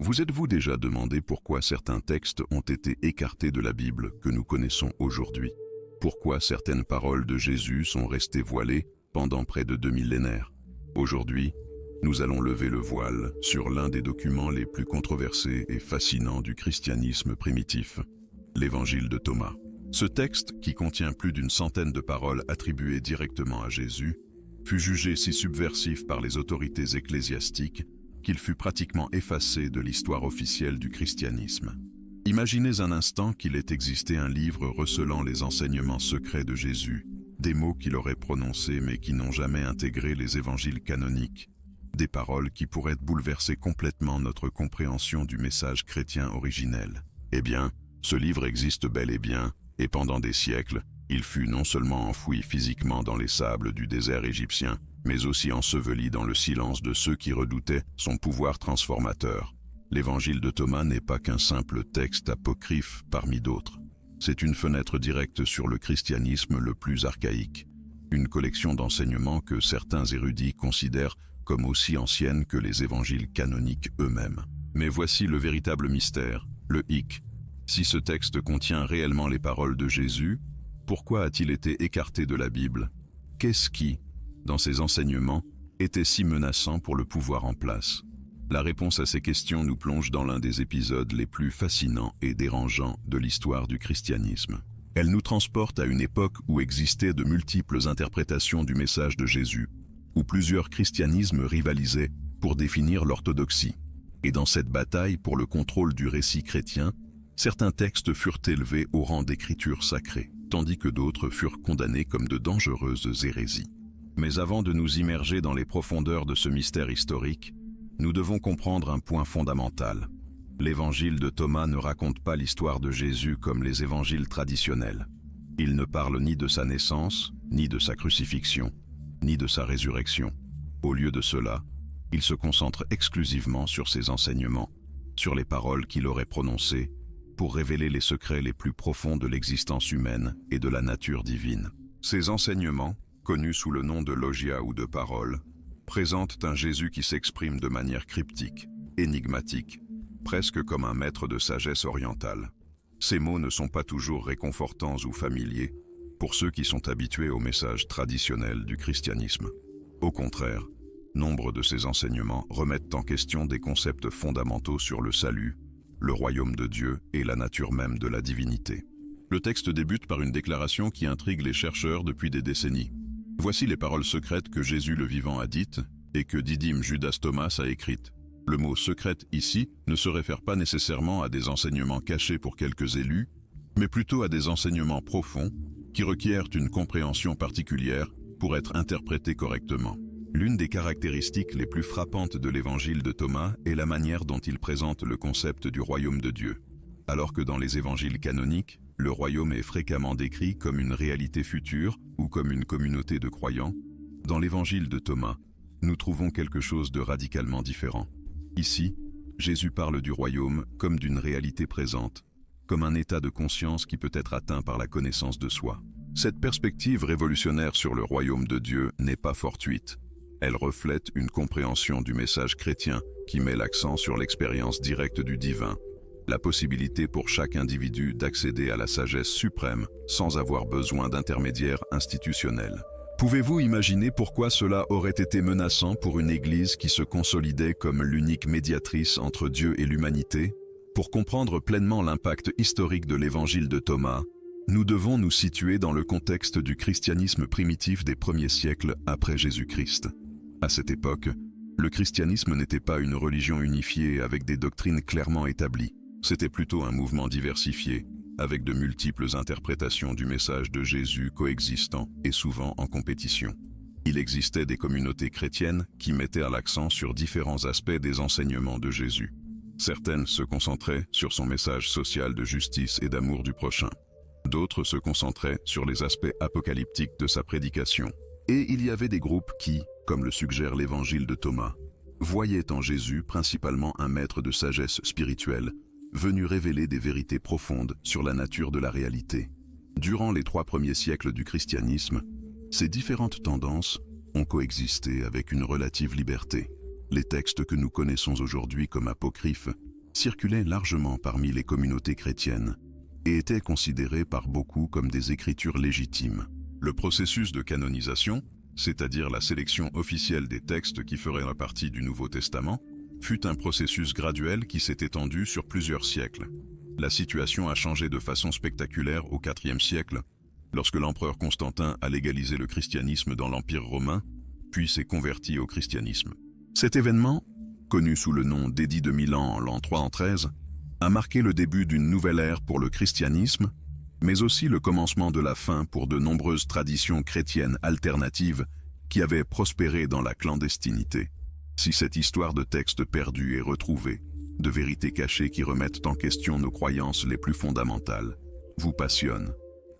Vous êtes-vous déjà demandé pourquoi certains textes ont été écartés de la Bible que nous connaissons aujourd'hui? Pourquoi certaines paroles de Jésus sont restées voilées pendant près de 2 millénaires? Aujourd'hui, nous allons lever le voile sur l'un des documents les plus controversés et fascinants du christianisme primitif, l'Évangile de Thomas. Ce texte, qui contient plus d'une centaine de paroles attribuées directement à Jésus, fut jugé si subversif par les autorités ecclésiastiques qu'il fut pratiquement effacé de l'histoire officielle du christianisme. Imaginez un instant qu'il ait existé un livre recelant les enseignements secrets de Jésus, des mots qu'il aurait prononcés mais qui n'ont jamais intégré les évangiles canoniques, des paroles qui pourraient bouleverser complètement notre compréhension du message chrétien originel. Eh bien, ce livre existe bel et bien, et pendant des siècles, il fut non seulement enfoui physiquement dans les sables du désert égyptien, mais aussi enseveli dans le silence de ceux qui redoutaient son pouvoir transformateur. L'Évangile de Thomas n'est pas qu'un simple texte apocryphe parmi d'autres. C'est une fenêtre directe sur le christianisme le plus archaïque, une collection d'enseignements que certains érudits considèrent comme aussi ancienne que les évangiles canoniques eux-mêmes. Mais voici le véritable mystère, le hic. Si ce texte contient réellement les paroles de Jésus, pourquoi a-t-il été écarté de la Bible? Qu'est-ce qui, dans ces enseignements, était si menaçant pour le pouvoir en place? La réponse à ces questions nous plonge dans l'un des épisodes les plus fascinants et dérangeants de l'histoire du christianisme. Elle nous transporte à une époque où existaient de multiples interprétations du message de Jésus, où plusieurs christianismes rivalisaient pour définir l'orthodoxie. Et dans cette bataille pour le contrôle du récit chrétien, certains textes furent élevés au rang d'écriture sacrée, tandis que d'autres furent condamnés comme de dangereuses hérésies. Mais avant de nous immerger dans les profondeurs de ce mystère historique, nous devons comprendre un point fondamental. L'Évangile de Thomas ne raconte pas l'histoire de Jésus comme les évangiles traditionnels. Il ne parle ni de sa naissance, ni de sa crucifixion, ni de sa résurrection. Au lieu de cela, il se concentre exclusivement sur ses enseignements, sur les paroles qu'il aurait prononcées, pour révéler les secrets les plus profonds de l'existence humaine et de la nature divine. Ces enseignements, connus sous le nom de logia ou de paroles, présentent un Jésus qui s'exprime de manière cryptique, énigmatique, presque comme un maître de sagesse orientale. Ces mots ne sont pas toujours réconfortants ou familiers pour ceux qui sont habitués au message traditionnel du christianisme. Au contraire, nombre de ces enseignements remettent en question des concepts fondamentaux sur le salut, le royaume de Dieu et la nature même de la divinité. Le texte débute par une déclaration qui intrigue les chercheurs depuis des décennies. Voici les paroles secrètes que Jésus le vivant a dites et que Didyme Judas Thomas a écrites. Le mot « secrète » ici ne se réfère pas nécessairement à des enseignements cachés pour quelques élus, mais plutôt à des enseignements profonds qui requièrent une compréhension particulière pour être interprétés correctement. L'une des caractéristiques les plus frappantes de l'Évangile de Thomas est la manière dont il présente le concept du royaume de Dieu. Alors que dans les évangiles canoniques, le royaume est fréquemment décrit comme une réalité future ou comme une communauté de croyants, dans l'Évangile de Thomas, nous trouvons quelque chose de radicalement différent. Ici, Jésus parle du royaume comme d'une réalité présente, comme un état de conscience qui peut être atteint par la connaissance de soi. Cette perspective révolutionnaire sur le royaume de Dieu n'est pas fortuite. Elle reflète une compréhension du message chrétien qui met l'accent sur l'expérience directe du divin, la possibilité pour chaque individu d'accéder à la sagesse suprême sans avoir besoin d'intermédiaires institutionnels. Pouvez-vous imaginer pourquoi cela aurait été menaçant pour une Église qui se consolidait comme l'unique médiatrice entre Dieu et l'humanité? Pour comprendre pleinement l'impact historique de l'Évangile de Thomas, nous devons nous situer dans le contexte du christianisme primitif des premiers siècles après Jésus-Christ. À cette époque, le christianisme n'était pas une religion unifiée avec des doctrines clairement établies. C'était plutôt un mouvement diversifié, avec de multiples interprétations du message de Jésus coexistant et souvent en compétition. Il existait des communautés chrétiennes qui mettaient l'accent sur différents aspects des enseignements de Jésus. Certaines se concentraient sur son message social de justice et d'amour du prochain. D'autres se concentraient sur les aspects apocalyptiques de sa prédication. Et il y avait des groupes qui, comme le suggère l'Évangile de Thomas, voyaient en Jésus principalement un maître de sagesse spirituelle, venu révéler des vérités profondes sur la nature de la réalité. Durant les 3 premiers siècles du christianisme, ces différentes tendances ont coexisté avec une relative liberté. Les textes que nous connaissons aujourd'hui comme apocryphes circulait largement parmi les communautés chrétiennes et était considéré par beaucoup comme des écritures légitimes. Le processus de canonisation, c'est-à-dire la sélection officielle des textes qui feraient partie du Nouveau Testament, fut un processus graduel qui s'est étendu sur plusieurs siècles. La situation a changé de façon spectaculaire au IVe siècle, lorsque l'empereur Constantin a légalisé le christianisme dans l'Empire romain, puis s'est converti au christianisme. Cet événement, connu sous le nom d'édit de Milan en l'an 313, a marqué le début d'une nouvelle ère pour le christianisme, mais aussi le commencement de la fin pour de nombreuses traditions chrétiennes alternatives qui avaient prospéré dans la clandestinité. Si cette histoire de textes perdus et retrouvés, de vérités cachées qui remettent en question nos croyances les plus fondamentales, vous passionne,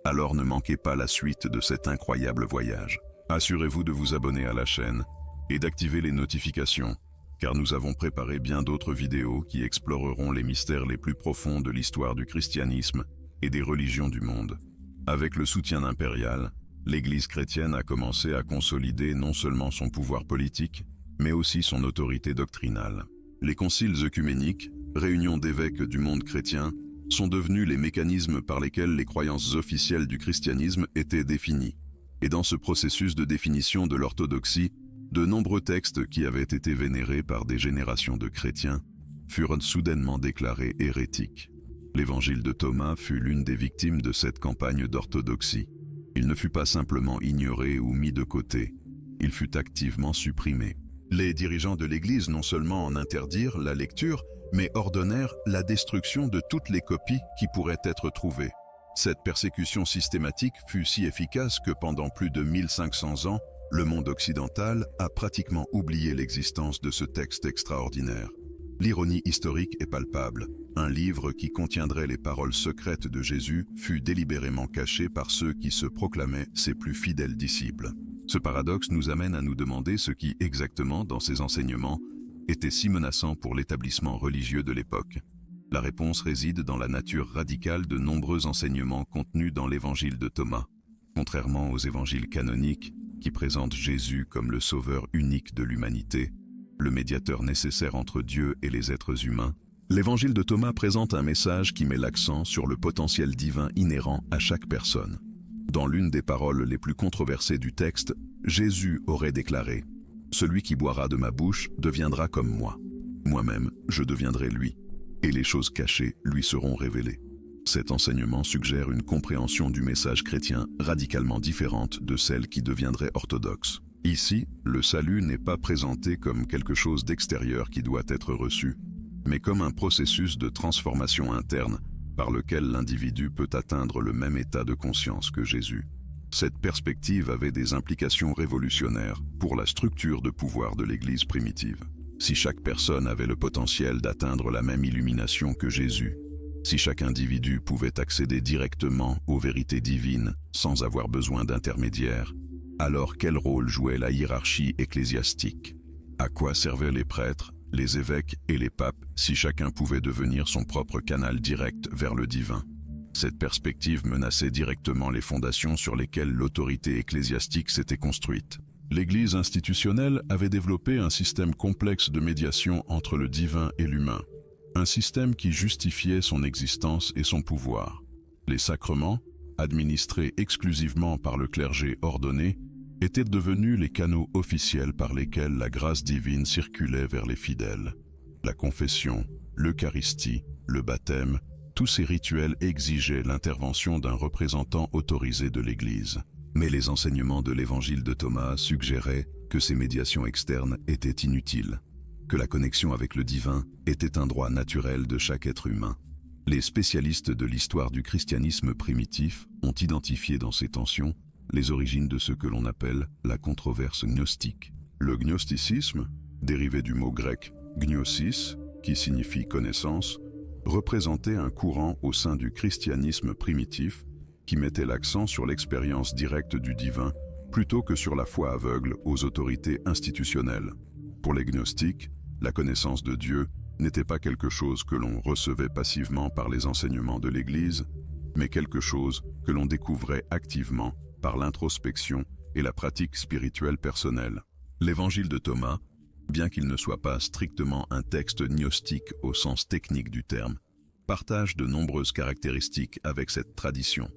alors ne manquez pas la suite de cet incroyable voyage. Assurez-vous de vous abonner à la chaîne et d'activer les notifications, car nous avons préparé bien d'autres vidéos qui exploreront les mystères les plus profonds de l'histoire du christianisme et des religions du monde. Avec le soutien impérial, l'Église chrétienne a commencé à consolider non seulement son pouvoir politique, mais aussi son autorité doctrinale. Les conciles œcuméniques, réunions d'évêques du monde chrétien, sont devenus les mécanismes par lesquels les croyances officielles du christianisme étaient définies. Et dans ce processus de définition de l'orthodoxie, de nombreux textes qui avaient été vénérés par des générations de chrétiens furent soudainement déclarés hérétiques. L'évangile de Thomas fut l'une des victimes de cette campagne d'orthodoxie. Il ne fut pas simplement ignoré ou mis de côté, il fut activement supprimé. Les dirigeants de l'Église non seulement en interdirent la lecture, mais ordonnèrent la destruction de toutes les copies qui pourraient être trouvées. Cette persécution systématique fut si efficace que pendant plus de 1500 ans, le monde occidental a pratiquement oublié l'existence de ce texte extraordinaire. L'ironie historique est palpable. Un livre qui contiendrait les paroles secrètes de Jésus fut délibérément caché par ceux qui se proclamaient ses plus fidèles disciples. Ce paradoxe nous amène à nous demander ce qui, exactement, dans ces enseignements, était si menaçant pour l'établissement religieux de l'époque. La réponse réside dans la nature radicale de nombreux enseignements contenus dans l'évangile de Thomas. Contrairement aux évangiles canoniques, qui présentent Jésus comme le sauveur unique de l'humanité, le médiateur nécessaire entre Dieu et les êtres humains, l'évangile de Thomas présente un message qui met l'accent sur le potentiel divin inhérent à chaque personne. Dans l'une des paroles les plus controversées du texte, Jésus aurait déclaré « Celui qui boira de ma bouche deviendra comme moi. Moi-même, je deviendrai lui, et les choses cachées lui seront révélées. » Cet enseignement suggère une compréhension du message chrétien radicalement différente de celle qui deviendrait orthodoxe. Ici, le salut n'est pas présenté comme quelque chose d'extérieur qui doit être reçu, mais comme un processus de transformation interne par lequel l'individu peut atteindre le même état de conscience que Jésus. Cette perspective avait des implications révolutionnaires pour la structure de pouvoir de l'Église primitive. Si chaque personne avait le potentiel d'atteindre la même illumination que Jésus, si chaque individu pouvait accéder directement aux vérités divines sans avoir besoin d'intermédiaires, alors quel rôle jouait la hiérarchie ecclésiastique? À quoi servaient les prêtres, les évêques et les papes si chacun pouvait devenir son propre canal direct vers le divin? Cette perspective menaçait directement les fondations sur lesquelles l'autorité ecclésiastique s'était construite. L'Église institutionnelle avait développé un système complexe de médiation entre le divin et l'humain, un système qui justifiait son existence et son pouvoir. Les sacrements, administrés exclusivement par le clergé ordonné, étaient devenus les canaux officiels par lesquels la grâce divine circulait vers les fidèles. La confession, l'Eucharistie, le baptême, tous ces rituels exigeaient l'intervention d'un représentant autorisé de l'Église. Mais les enseignements de l'évangile de Thomas suggéraient que ces médiations externes étaient inutiles, que la connexion avec le divin était un droit naturel de chaque être humain. Les spécialistes de l'histoire du christianisme primitif ont identifié dans ces tensions les origines de ce que l'on appelle la controverse gnostique. Le gnosticisme, dérivé du mot grec gnosis, qui signifie connaissance, représentait un courant au sein du christianisme primitif qui mettait l'accent sur l'expérience directe du divin plutôt que sur la foi aveugle aux autorités institutionnelles. Pour les gnostiques, la connaissance de Dieu n'était pas quelque chose que l'on recevait passivement par les enseignements de l'Église, mais quelque chose que l'on découvrait activement par l'introspection et la pratique spirituelle personnelle. L'évangile de Thomas bien qu'il ne soit pas strictement un texte gnostique au sens technique du terme, partage de nombreuses caractéristiques avec cette tradition.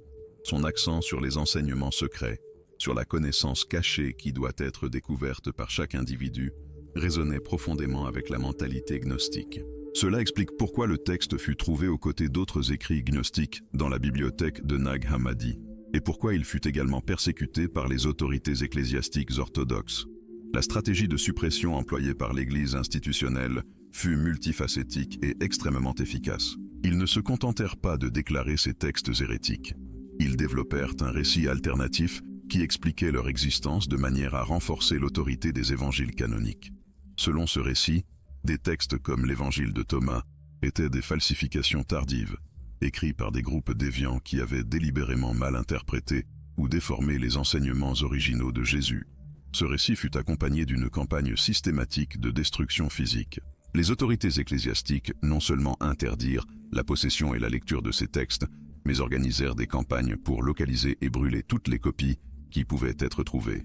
Son accent sur les enseignements secrets, sur la connaissance cachée qui doit être découverte par chaque individu, résonnait profondément avec la mentalité gnostique. Cela explique pourquoi le texte fut trouvé aux côtés d'autres écrits gnostiques dans la bibliothèque de Nag Hammadi, et pourquoi il fut également persécuté par les autorités ecclésiastiques orthodoxes. La stratégie de suppression employée par l'Église institutionnelle fut multifacétique et extrêmement efficace. Ils ne se contentèrent pas de déclarer ces textes hérétiques. Ils développèrent un récit alternatif qui expliquait leur existence de manière à renforcer l'autorité des évangiles canoniques. Selon ce récit, des textes comme l'évangile de Thomas étaient des falsifications tardives, écrits par des groupes déviants qui avaient délibérément mal interprété ou déformé les enseignements originaux de Jésus. Ce récit fut accompagné d'une campagne systématique de destruction physique. Les autorités ecclésiastiques non seulement interdirent la possession et la lecture de ces textes, mais organisèrent des campagnes pour localiser et brûler toutes les copies qui pouvaient être trouvées.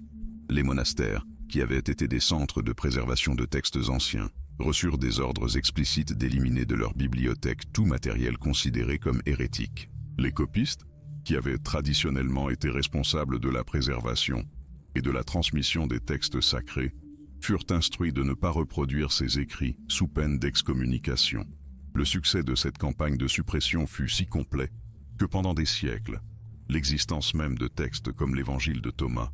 Les monastères, qui avaient été des centres de préservation de textes anciens, reçurent des ordres explicites d'éliminer de leur bibliothèque tout matériel considéré comme hérétique. Les copistes, qui avaient traditionnellement été responsables de la préservation et de la transmission des textes sacrés, furent instruits de ne pas reproduire ces écrits sous peine d'excommunication. Le succès de cette campagne de suppression fut si complet que pendant des siècles, l'existence même de textes comme l'évangile de Thomas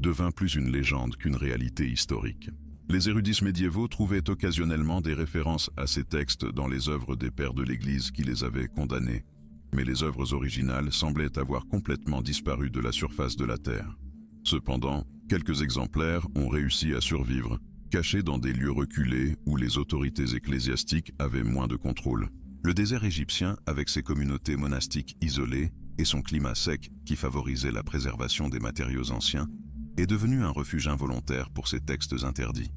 devint plus une légende qu'une réalité historique. Les érudits médiévaux trouvaient occasionnellement des références à ces textes dans les œuvres des pères de l'Église qui les avaient condamnés, mais les œuvres originales semblaient avoir complètement disparu de la surface de la terre. Cependant, quelques exemplaires ont réussi à survivre, cachés dans des lieux reculés où les autorités ecclésiastiques avaient moins de contrôle. Le désert égyptien, avec ses communautés monastiques isolées et son climat sec qui favorisait la préservation des matériaux anciens, est devenu un refuge involontaire pour ces textes interdits.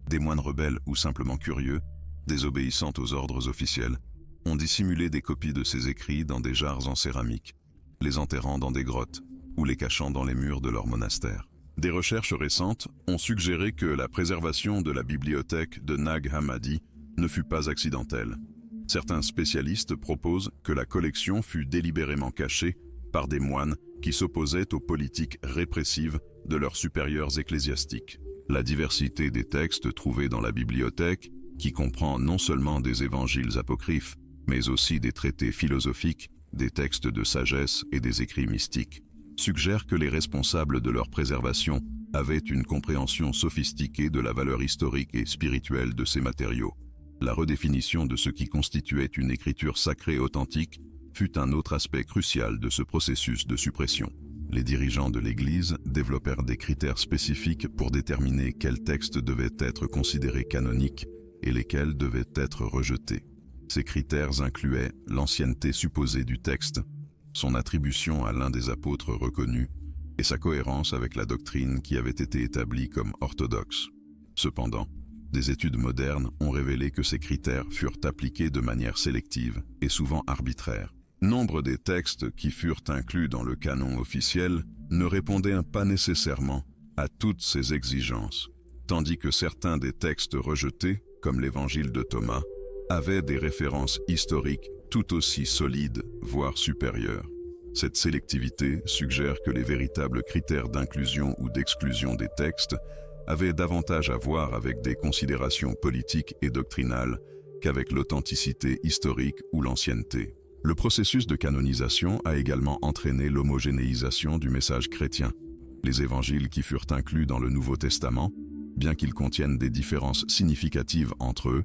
Des moines rebelles ou simplement curieux, désobéissant aux ordres officiels, ont dissimulé des copies de ces écrits dans des jarres en céramique, les enterrant dans des grottes ou les cachant dans les murs de leur monastère. Des recherches récentes ont suggéré que la préservation de la bibliothèque de Nag Hammadi ne fut pas accidentelle. Certains spécialistes proposent que la collection fut délibérément cachée par des moines qui s'opposaient aux politiques répressives de leurs supérieurs ecclésiastiques. La diversité des textes trouvés dans la bibliothèque, qui comprend non seulement des évangiles apocryphes, mais aussi des traités philosophiques, des textes de sagesse et des écrits mystiques, suggère que les responsables de leur préservation avaient une compréhension sophistiquée de la valeur historique et spirituelle de ces matériaux. La redéfinition de ce qui constituait une écriture sacrée authentique fut un autre aspect crucial de ce processus de suppression. Les dirigeants de l'Église développèrent des critères spécifiques pour déterminer quels textes devaient être considérés canoniques et lesquels devaient être rejetés. Ces critères incluaient l'ancienneté supposée du texte, son attribution à l'un des apôtres reconnus et sa cohérence avec la doctrine qui avait été établie comme orthodoxe. Cependant, des études modernes ont révélé que ces critères furent appliqués de manière sélective et souvent arbitraire. Nombre des textes qui furent inclus dans le canon officiel ne répondaient pas nécessairement à toutes ces exigences, tandis que certains des textes rejetés, comme l'évangile de Thomas, avaient des références historiques tout aussi solides, voire supérieures. Cette sélectivité suggère que les véritables critères d'inclusion ou d'exclusion des textes avaient davantage à voir avec des considérations politiques et doctrinales qu'avec l'authenticité historique ou l'ancienneté. Le processus de canonisation a également entraîné l'homogénéisation du message chrétien. Les évangiles qui furent inclus dans le Nouveau Testament, bien qu'ils contiennent des différences significatives entre eux,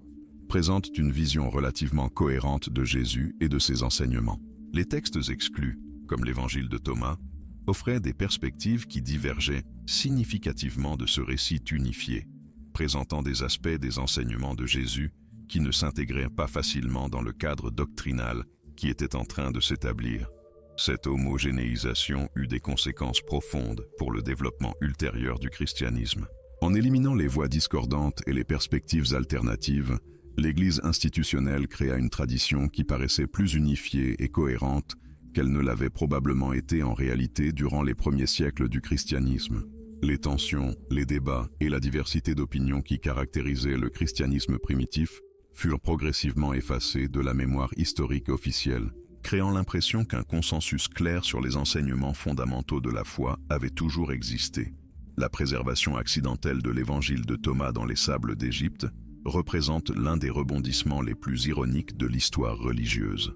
présentent une vision relativement cohérente de Jésus et de ses enseignements. Les textes exclus, comme l'évangile de Thomas, offraient des perspectives qui divergeaient significativement de ce récit unifié, présentant des aspects des enseignements de Jésus qui ne s'intégraient pas facilement dans le cadre doctrinal qui était en train de s'établir. Cette homogénéisation eut des conséquences profondes pour le développement ultérieur du christianisme. En éliminant les voix discordantes et les perspectives alternatives, l'Église institutionnelle créa une tradition qui paraissait plus unifiée et cohérente qu'elle ne l'avait probablement été en réalité durant les premiers siècles du christianisme. Les tensions, les débats et la diversité d'opinions qui caractérisaient le christianisme primitif furent progressivement effacés de la mémoire historique officielle, créant l'impression qu'un consensus clair sur les enseignements fondamentaux de la foi avait toujours existé. La préservation accidentelle de l'évangile de Thomas dans les sables d'Égypte représente l'un des rebondissements les plus ironiques de l'histoire religieuse.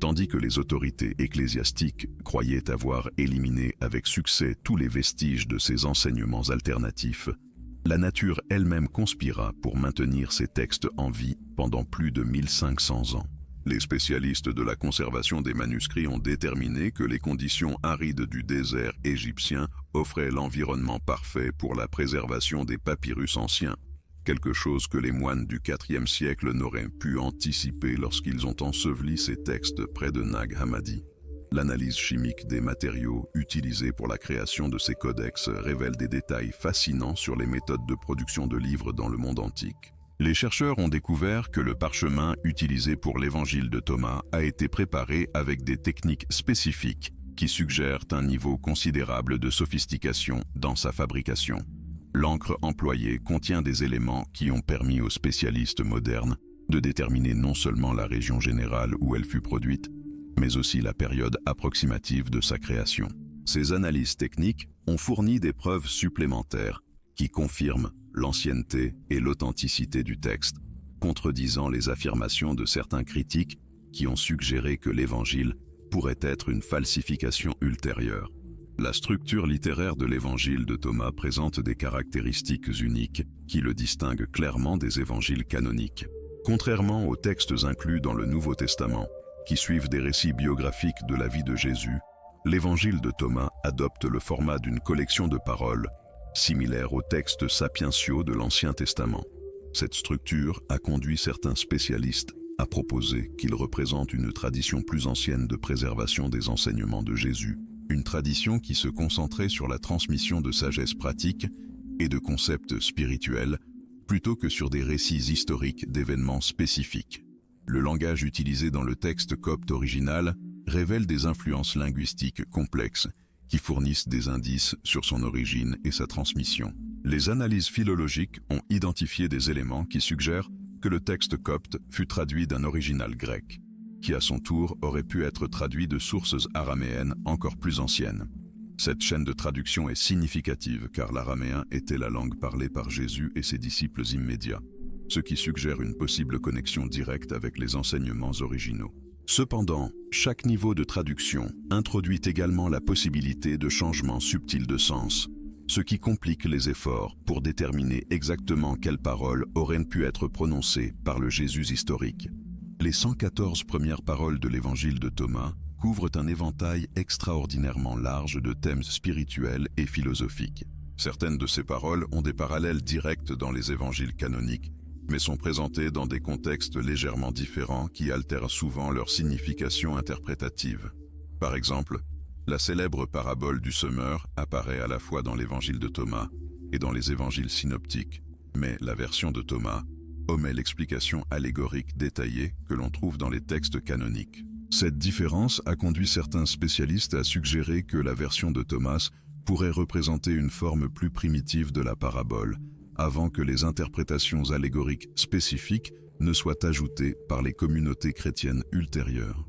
Tandis que les autorités ecclésiastiques croyaient avoir éliminé avec succès tous les vestiges de ces enseignements alternatifs, la nature elle-même conspira pour maintenir ces textes en vie pendant plus de 1500 ans. Les spécialistes de la conservation des manuscrits ont déterminé que les conditions arides du désert égyptien offraient l'environnement parfait pour la préservation des papyrus anciens, quelque chose que les moines du IVe siècle n'auraient pu anticiper lorsqu'ils ont enseveli ces textes près de Nag Hammadi. L'analyse chimique des matériaux utilisés pour la création de ces codex révèle des détails fascinants sur les méthodes de production de livres dans le monde antique. Les chercheurs ont découvert que le parchemin utilisé pour l'évangile de Thomas a été préparé avec des techniques spécifiques qui suggèrent un niveau considérable de sophistication dans sa fabrication. L'encre employée contient des éléments qui ont permis aux spécialistes modernes de déterminer non seulement la région générale où elle fut produite, mais aussi la période approximative de sa création. Ces analyses techniques ont fourni des preuves supplémentaires qui confirment l'ancienneté et l'authenticité du texte, contredisant les affirmations de certains critiques qui ont suggéré que l'Évangile pourrait être une falsification ultérieure. La structure littéraire de l'Évangile de Thomas présente des caractéristiques uniques qui le distinguent clairement des évangiles canoniques. Contrairement aux textes inclus dans le Nouveau Testament, qui suivent des récits biographiques de la vie de Jésus, l'Évangile de Thomas adopte le format d'une collection de paroles, similaire aux textes sapientiaux de l'Ancien Testament. Cette structure a conduit certains spécialistes à proposer qu'il représente une tradition plus ancienne de préservation des enseignements de Jésus, une tradition qui se concentrait sur la transmission de sagesse pratique et de concepts spirituels, plutôt que sur des récits historiques d'événements spécifiques. Le langage utilisé dans le texte copte original révèle des influences linguistiques complexes qui fournissent des indices sur son origine et sa transmission. Les analyses philologiques ont identifié des éléments qui suggèrent que le texte copte fut traduit d'un original grec, qui à son tour aurait pu être traduit de sources araméennes encore plus anciennes. Cette chaîne de traduction est significative car l'araméen était la langue parlée par Jésus et ses disciples immédiats, ce qui suggère une possible connexion directe avec les enseignements originaux. Cependant, chaque niveau de traduction introduit également la possibilité de changements subtils de sens, ce qui complique les efforts pour déterminer exactement quelles paroles auraient pu être prononcées par le Jésus historique. Les 114 premières paroles de l'Évangile de Thomas couvrent un éventail extraordinairement large de thèmes spirituels et philosophiques. Certaines de ces paroles ont des parallèles directs dans les évangiles canoniques, mais sont présentées dans des contextes légèrement différents qui altèrent souvent leur signification interprétative. Par exemple, la célèbre parabole du semeur apparaît à la fois dans l'évangile de Thomas et dans les évangiles synoptiques, mais la version de Thomas omet l'explication allégorique détaillée que l'on trouve dans les textes canoniques. Cette différence a conduit certains spécialistes à suggérer que la version de Thomas pourrait représenter une forme plus primitive de la parabole, avant que les interprétations allégoriques spécifiques ne soient ajoutées par les communautés chrétiennes ultérieures.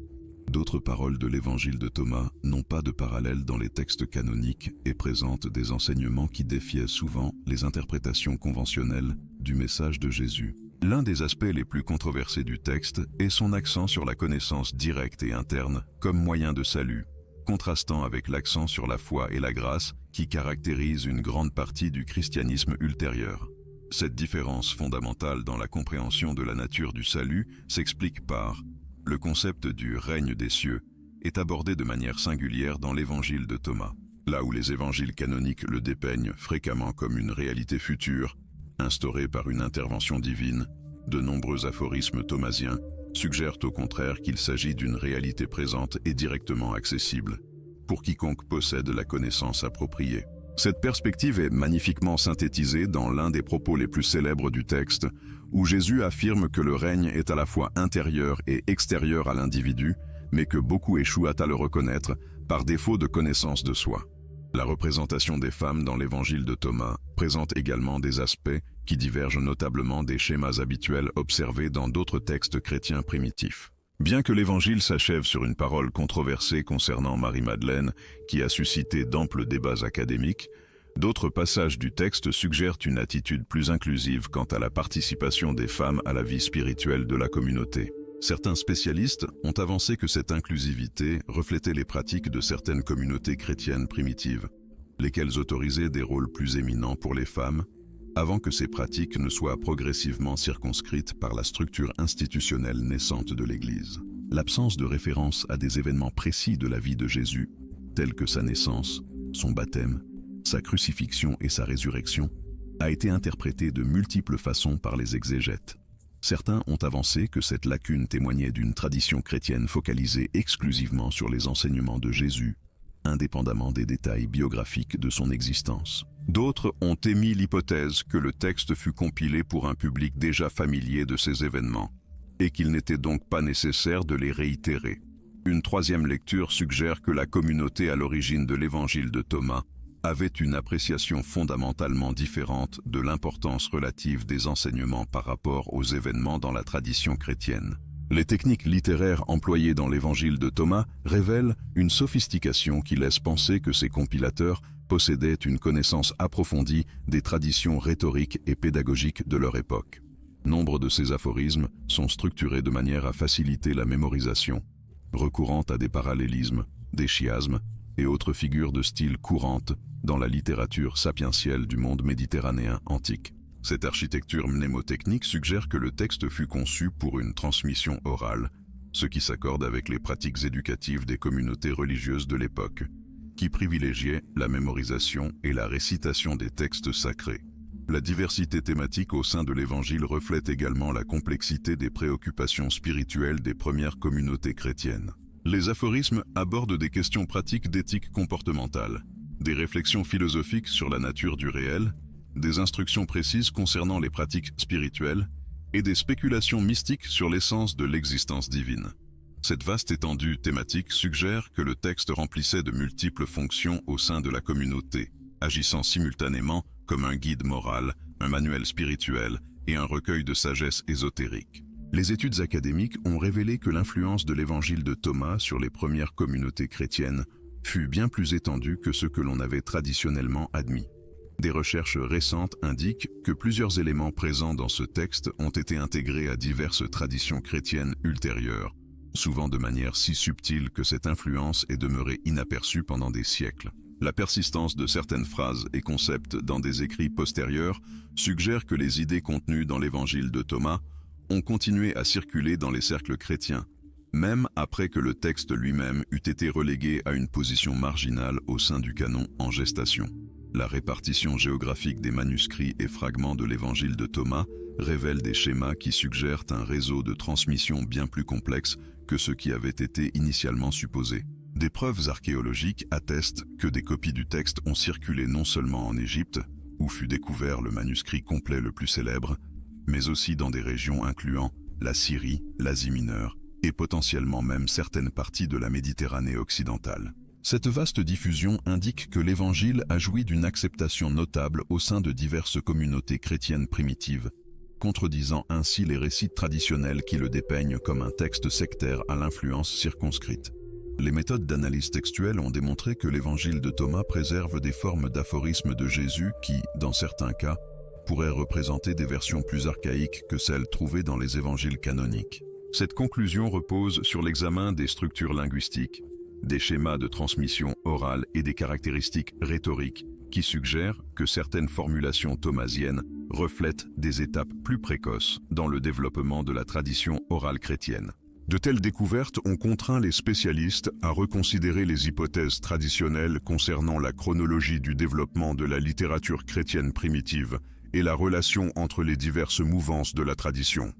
D'autres paroles de l'évangile de Thomas n'ont pas de parallèle dans les textes canoniques et présentent des enseignements qui défiaient souvent les interprétations conventionnelles du message de Jésus. L'un des aspects les plus controversés du texte est son accent sur la connaissance directe et interne comme moyen de salut, contrastant avec l'accent sur la foi et la grâce qui caractérise une grande partie du christianisme ultérieur. Cette différence fondamentale dans la compréhension de la nature du salut s'explique par le concept du règne des cieux est abordé de manière singulière dans l'évangile de Thomas, là où les évangiles canoniques le dépeignent fréquemment comme une réalité future, instaurée par une intervention divine. De nombreux aphorismes thomasiens suggèrent au contraire qu'il s'agit d'une réalité présente et directement accessible, pour quiconque possède la connaissance appropriée. Cette perspective est magnifiquement synthétisée dans l'un des propos les plus célèbres du texte, où Jésus affirme que le règne est à la fois intérieur et extérieur à l'individu, mais que beaucoup échouent à le reconnaître par défaut de connaissance de soi. La représentation des femmes dans l'évangile de Thomas présente également des aspects qui divergent notablement des schémas habituels observés dans d'autres textes chrétiens primitifs. Bien que l'évangile s'achève sur une parole controversée concernant Marie-Madeleine, qui a suscité d'amples débats académiques, d'autres passages du texte suggèrent une attitude plus inclusive quant à la participation des femmes à la vie spirituelle de la communauté. Certains spécialistes ont avancé que cette inclusivité reflétait les pratiques de certaines communautés chrétiennes primitives, lesquelles autorisaient des rôles plus éminents pour les femmes, avant que ces pratiques ne soient progressivement circonscrites par la structure institutionnelle naissante de l'Église. L'absence de référence à des événements précis de la vie de Jésus, tels que sa naissance, son baptême, sa crucifixion et sa résurrection, a été interprétée de multiples façons par les exégètes. Certains ont avancé que cette lacune témoignait d'une tradition chrétienne focalisée exclusivement sur les enseignements de Jésus, indépendamment des détails biographiques de son existence. D'autres ont émis l'hypothèse que le texte fut compilé pour un public déjà familier de ces événements, et qu'il n'était donc pas nécessaire de les réitérer. Une troisième lecture suggère que la communauté à l'origine de l'évangile de Thomas avait une appréciation fondamentalement différente de l'importance relative des enseignements par rapport aux événements dans la tradition chrétienne. Les techniques littéraires employées dans l'évangile de Thomas révèlent une sophistication qui laisse penser que ces compilateurs possédaient une connaissance approfondie des traditions rhétoriques et pédagogiques de leur époque. Nombre de ces aphorismes sont structurés de manière à faciliter la mémorisation, recourant à des parallélismes, des chiasmes et autres figures de style courantes dans la littérature sapientielle du monde méditerranéen antique. Cette architecture mnémotechnique suggère que le texte fut conçu pour une transmission orale, ce qui s'accorde avec les pratiques éducatives des communautés religieuses de l'époque, qui privilégiaient la mémorisation et la récitation des textes sacrés. La diversité thématique au sein de l'Évangile reflète également la complexité des préoccupations spirituelles des premières communautés chrétiennes. Les aphorismes abordent des questions pratiques d'éthique comportementale, des réflexions philosophiques sur la nature du réel, des instructions précises concernant les pratiques spirituelles et des spéculations mystiques sur l'essence de l'existence divine. Cette vaste étendue thématique suggère que le texte remplissait de multiples fonctions au sein de la communauté, agissant simultanément comme un guide moral, un manuel spirituel et un recueil de sagesse ésotérique. Les études académiques ont révélé que l'influence de l'évangile de Thomas sur les premières communautés chrétiennes fut bien plus étendue que ce que l'on avait traditionnellement admis. Des recherches récentes indiquent que plusieurs éléments présents dans ce texte ont été intégrés à diverses traditions chrétiennes ultérieures, souvent de manière si subtile que cette influence est demeurée inaperçue pendant des siècles. La persistance de certaines phrases et concepts dans des écrits postérieurs suggère que les idées contenues dans l'évangile de Thomas ont continué à circuler dans les cercles chrétiens, même après que le texte lui-même eût été relégué à une position marginale au sein du canon en gestation. La répartition géographique des manuscrits et fragments de l'évangile de Thomas révèle des schémas qui suggèrent un réseau de transmission bien plus complexe que ce qui avait été initialement supposé. Des preuves archéologiques attestent que des copies du texte ont circulé non seulement en Égypte, où fut découvert le manuscrit complet le plus célèbre, mais aussi dans des régions incluant la Syrie, l'Asie mineure et potentiellement même certaines parties de la Méditerranée occidentale. Cette vaste diffusion indique que l'Évangile a joui d'une acceptation notable au sein de diverses communautés chrétiennes primitives, contredisant ainsi les récits traditionnels qui le dépeignent comme un texte sectaire à l'influence circonscrite. Les méthodes d'analyse textuelle ont démontré que l'Évangile de Thomas préserve des formes d'aphorismes de Jésus qui, dans certains cas, pourraient représenter des versions plus archaïques que celles trouvées dans les évangiles canoniques. Cette conclusion repose sur l'examen des structures linguistiques, des schémas de transmission orale et des caractéristiques rhétoriques qui suggèrent que certaines formulations thomasiennes reflètent des étapes plus précoces dans le développement de la tradition orale chrétienne. De telles découvertes ont contraint les spécialistes à reconsidérer les hypothèses traditionnelles concernant la chronologie du développement de la littérature chrétienne primitive et la relation entre les diverses mouvances de la tradition.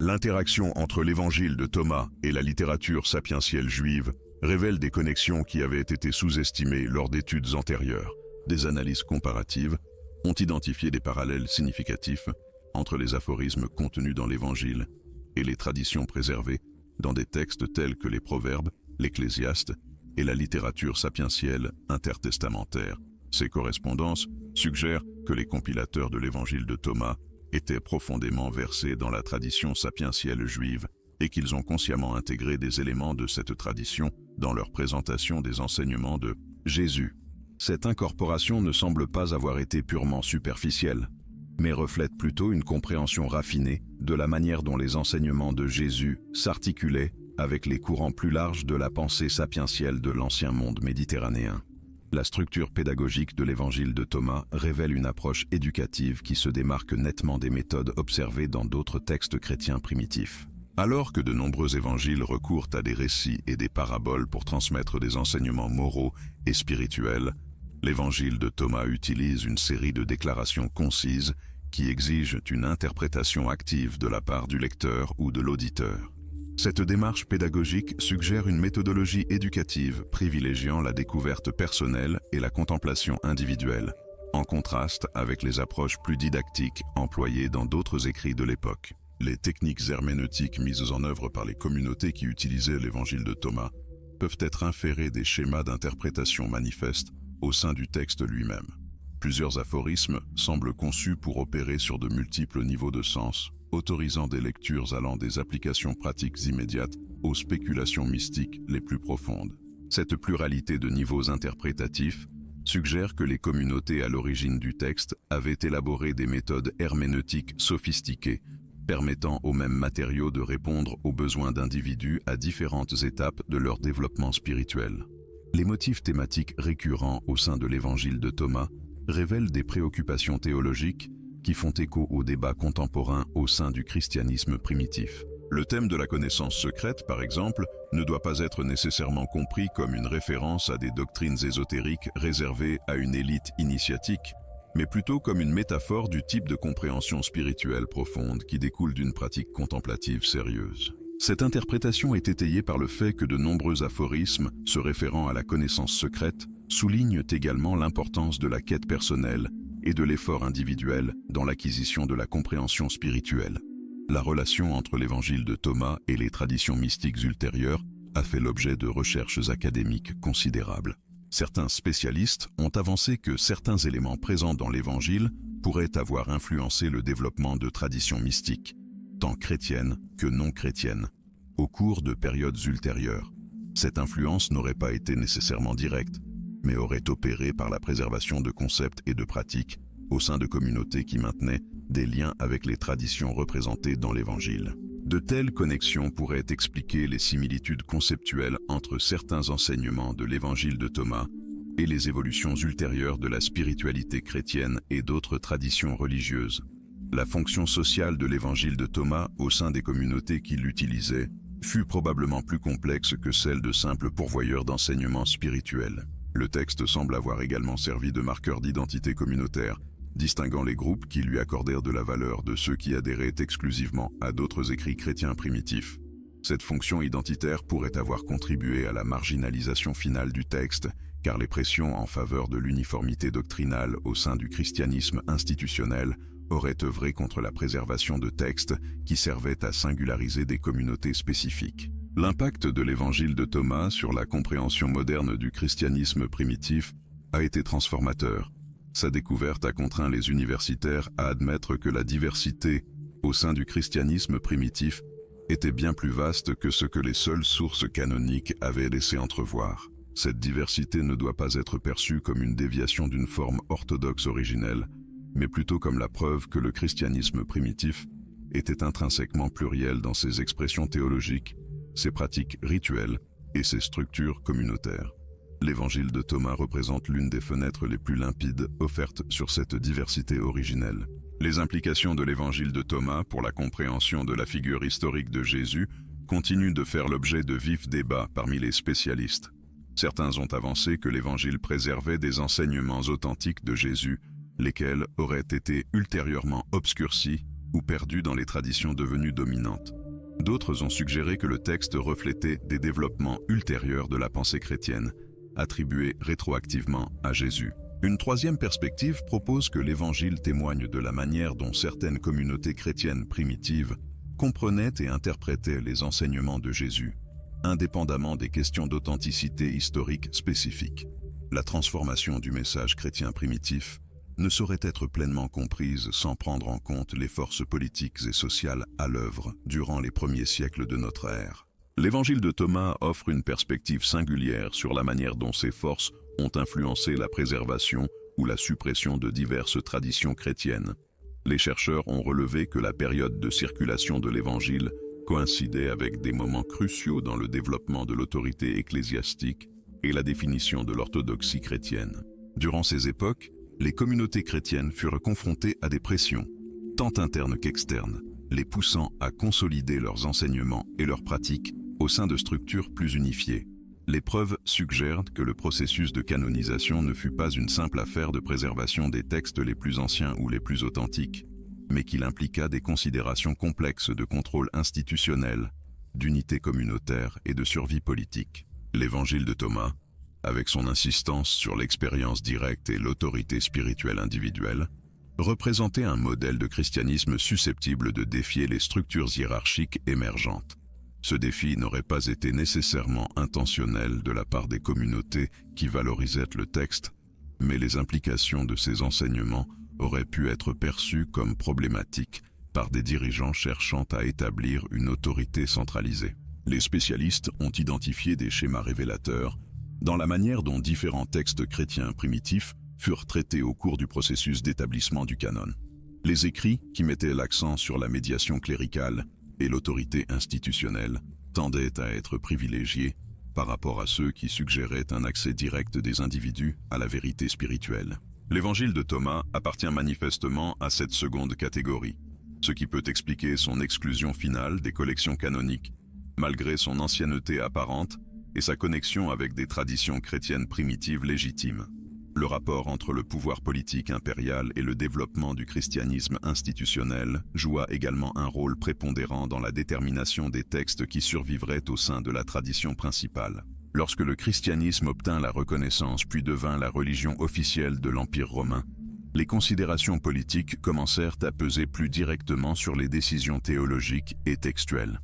L'interaction entre l'évangile de Thomas et la littérature sapientielle juive révèle des connexions qui avaient été sous-estimées lors d'études antérieures. Des analyses comparatives ont identifié des parallèles significatifs entre les aphorismes contenus dans l'Évangile et les traditions préservées dans des textes tels que les Proverbes, l'Ecclésiaste et la littérature sapientielle intertestamentaire. Ces correspondances suggèrent que les compilateurs de l'évangile de Thomas étaient profondément versés dans la tradition sapientielle juive et qu'ils ont consciemment intégré des éléments de cette tradition dans leur présentation des enseignements de Jésus. Cette incorporation ne semble pas avoir été purement superficielle, mais reflète plutôt une compréhension raffinée de la manière dont les enseignements de Jésus s'articulaient avec les courants plus larges de la pensée sapientielle de l'ancien monde méditerranéen. La structure pédagogique de l'évangile de Thomas révèle une approche éducative qui se démarque nettement des méthodes observées dans d'autres textes chrétiens primitifs. Alors que de nombreux évangiles recourent à des récits et des paraboles pour transmettre des enseignements moraux et spirituels, l'évangile de Thomas utilise une série de déclarations concises qui exigent une interprétation active de la part du lecteur ou de l'auditeur. Cette démarche pédagogique suggère une méthodologie éducative privilégiant la découverte personnelle et la contemplation individuelle, en contraste avec les approches plus didactiques employées dans d'autres écrits de l'époque. Les techniques herméneutiques mises en œuvre par les communautés qui utilisaient l'évangile de Thomas peuvent être inférées des schémas d'interprétation manifestes au sein du texte lui-même. Plusieurs aphorismes semblent conçus pour opérer sur de multiples niveaux de sens, autorisant des lectures allant des applications pratiques immédiates aux spéculations mystiques les plus profondes. Cette pluralité de niveaux interprétatifs suggère que les communautés à l'origine du texte avaient élaboré des méthodes herméneutiques sophistiquées, permettant aux mêmes matériaux de répondre aux besoins d'individus à différentes étapes de leur développement spirituel. Les motifs thématiques récurrents au sein de l'évangile de Thomas révèlent des préoccupations théologiques qui font écho aux débats contemporains au sein du christianisme primitif. Le thème de la connaissance secrète, par exemple, ne doit pas être nécessairement compris comme une référence à des doctrines ésotériques réservées à une élite initiatique, mais plutôt comme une métaphore du type de compréhension spirituelle profonde qui découle d'une pratique contemplative sérieuse. Cette interprétation est étayée par le fait que de nombreux aphorismes se référant à la connaissance secrète soulignent également l'importance de la quête personnelle et de l'effort individuel dans l'acquisition de la compréhension spirituelle. La relation entre l'évangile de Thomas et les traditions mystiques ultérieures a fait l'objet de recherches académiques considérables. Certains spécialistes ont avancé que certains éléments présents dans l'évangile pourraient avoir influencé le développement de traditions mystiques, tant chrétiennes que non chrétiennes, au cours de périodes ultérieures. Cette influence n'aurait pas été nécessairement directe, mais aurait opéré par la préservation de concepts et de pratiques au sein de communautés qui maintenaient des liens avec les traditions représentées dans l'Évangile. De telles connexions pourraient expliquer les similitudes conceptuelles entre certains enseignements de l'Évangile de Thomas et les évolutions ultérieures de la spiritualité chrétienne et d'autres traditions religieuses. La fonction sociale de l'Évangile de Thomas au sein des communautés qui l'utilisaient fut probablement plus complexe que celle de simples pourvoyeurs d'enseignements spirituels. Le texte semble avoir également servi de marqueur d'identité communautaire, distinguant les groupes qui lui accordèrent de la valeur de ceux qui adhéraient exclusivement à d'autres écrits chrétiens primitifs. Cette fonction identitaire pourrait avoir contribué à la marginalisation finale du texte, car les pressions en faveur de l'uniformité doctrinale au sein du christianisme institutionnel auraient œuvré contre la préservation de textes qui servaient à singulariser des communautés spécifiques. L'impact de l'évangile de Thomas sur la compréhension moderne du christianisme primitif a été transformateur. Sa découverte a contraint les universitaires à admettre que la diversité au sein du christianisme primitif était bien plus vaste que ce que les seules sources canoniques avaient laissé entrevoir. Cette diversité ne doit pas être perçue comme une déviation d'une forme orthodoxe originelle, mais plutôt comme la preuve que le christianisme primitif était intrinsèquement pluriel dans ses expressions théologiques, ses pratiques rituelles et ses structures communautaires. L'évangile de Thomas représente l'une des fenêtres les plus limpides offertes sur cette diversité originelle. Les implications de l'évangile de Thomas pour la compréhension de la figure historique de Jésus continuent de faire l'objet de vifs débats parmi les spécialistes. Certains ont avancé que l'évangile préservait des enseignements authentiques de Jésus, lesquels auraient été ultérieurement obscurcis ou perdus dans les traditions devenues dominantes. D'autres ont suggéré que le texte reflétait des développements ultérieurs de la pensée chrétienne, attribués rétroactivement à Jésus. Une troisième perspective propose que l'Évangile témoigne de la manière dont certaines communautés chrétiennes primitives comprenaient et interprétaient les enseignements de Jésus. indépendamment des questions d'authenticité historique spécifiques. La transformation du message chrétien primitif ne saurait être pleinement comprise sans prendre en compte les forces politiques et sociales à l'œuvre durant les premiers siècles de notre ère. L'Évangile de Thomas offre une perspective singulière sur la manière dont ces forces ont influencé la préservation ou la suppression de diverses traditions chrétiennes. Les chercheurs ont relevé que la période de circulation de l'Évangile coïncidait avec des moments cruciaux dans le développement de l'autorité ecclésiastique et la définition de l'orthodoxie chrétienne. Durant ces époques, les communautés chrétiennes furent confrontées à des pressions, tant internes qu'externes, les poussant à consolider leurs enseignements et leurs pratiques au sein de structures plus unifiées. Les preuves suggèrent que le processus de canonisation ne fut pas une simple affaire de préservation des textes les plus anciens ou les plus authentiques, mais qu'il impliqua des considérations complexes de contrôle institutionnel, d'unité communautaire et de survie politique. L'Évangile de Thomas, avec son insistance sur l'expérience directe et l'autorité spirituelle individuelle, représentait un modèle de christianisme susceptible de défier les structures hiérarchiques émergentes. Ce défi n'aurait pas été nécessairement intentionnel de la part des communautés qui valorisaient le texte, mais les implications de ces enseignements auraient pu être perçues comme problématiques par des dirigeants cherchant à établir une autorité centralisée. Les spécialistes ont identifié des schémas révélateurs dans la manière dont différents textes chrétiens primitifs furent traités au cours du processus d'établissement du canon. Les écrits, qui mettaient l'accent sur la médiation cléricale et l'autorité institutionnelle, tendaient à être privilégiés par rapport à ceux qui suggéraient un accès direct des individus à la vérité spirituelle. L'Évangile de Thomas appartient manifestement à cette seconde catégorie, ce qui peut expliquer son exclusion finale des collections canoniques, malgré son ancienneté apparente et sa connexion avec des traditions chrétiennes primitives légitimes. Le rapport entre le pouvoir politique impérial et le développement du christianisme institutionnel joua également un rôle prépondérant dans la détermination des textes qui survivraient au sein de la tradition principale. Lorsque le christianisme obtint la reconnaissance puis devint la religion officielle de l'Empire romain, les considérations politiques commencèrent à peser plus directement sur les décisions théologiques et textuelles.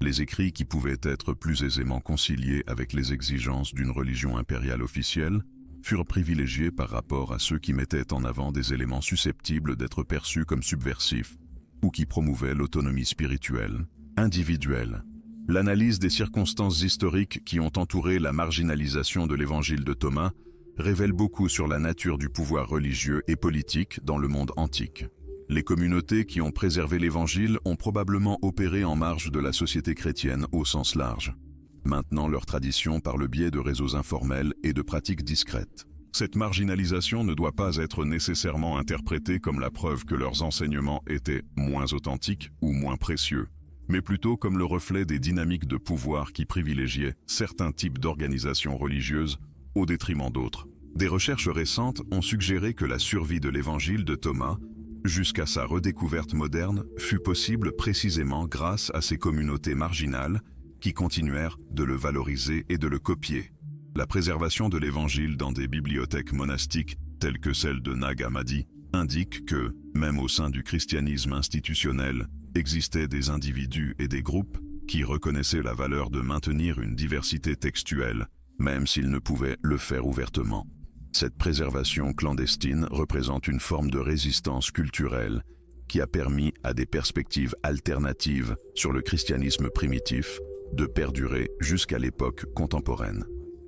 Les écrits qui pouvaient être plus aisément conciliés avec les exigences d'une religion impériale officielle furent privilégiés par rapport à ceux qui mettaient en avant des éléments susceptibles d'être perçus comme subversifs ou qui promouvaient l'autonomie spirituelle, individuelle. L'analyse des circonstances historiques qui ont entouré la marginalisation de l'Évangile de Thomas révèle beaucoup sur la nature du pouvoir religieux et politique dans le monde antique. Les communautés qui ont préservé l'Évangile ont probablement opéré en marge de la société chrétienne au sens large, maintenant leur tradition par le biais de réseaux informels et de pratiques discrètes. Cette marginalisation ne doit pas être nécessairement interprétée comme la preuve que leurs enseignements étaient moins authentiques ou moins précieux, mais plutôt comme le reflet des dynamiques de pouvoir qui privilégiaient certains types d'organisations religieuses au détriment d'autres. Des recherches récentes ont suggéré que la survie de l'Évangile de Thomas, jusqu'à sa redécouverte moderne, fut possible précisément grâce à ces communautés marginales qui continuèrent de le valoriser et de le copier. La préservation de l'Évangile dans des bibliothèques monastiques telles que celle de Nag Hammadi indique que, même au sein du christianisme institutionnel, existaient des individus et des groupes qui reconnaissaient la valeur de maintenir une diversité textuelle, même s'ils ne pouvaient le faire ouvertement. Cette préservation clandestine représente une forme de résistance culturelle qui a permis à des perspectives alternatives sur le christianisme primitif de perdurer jusqu'à l'époque contemporaine.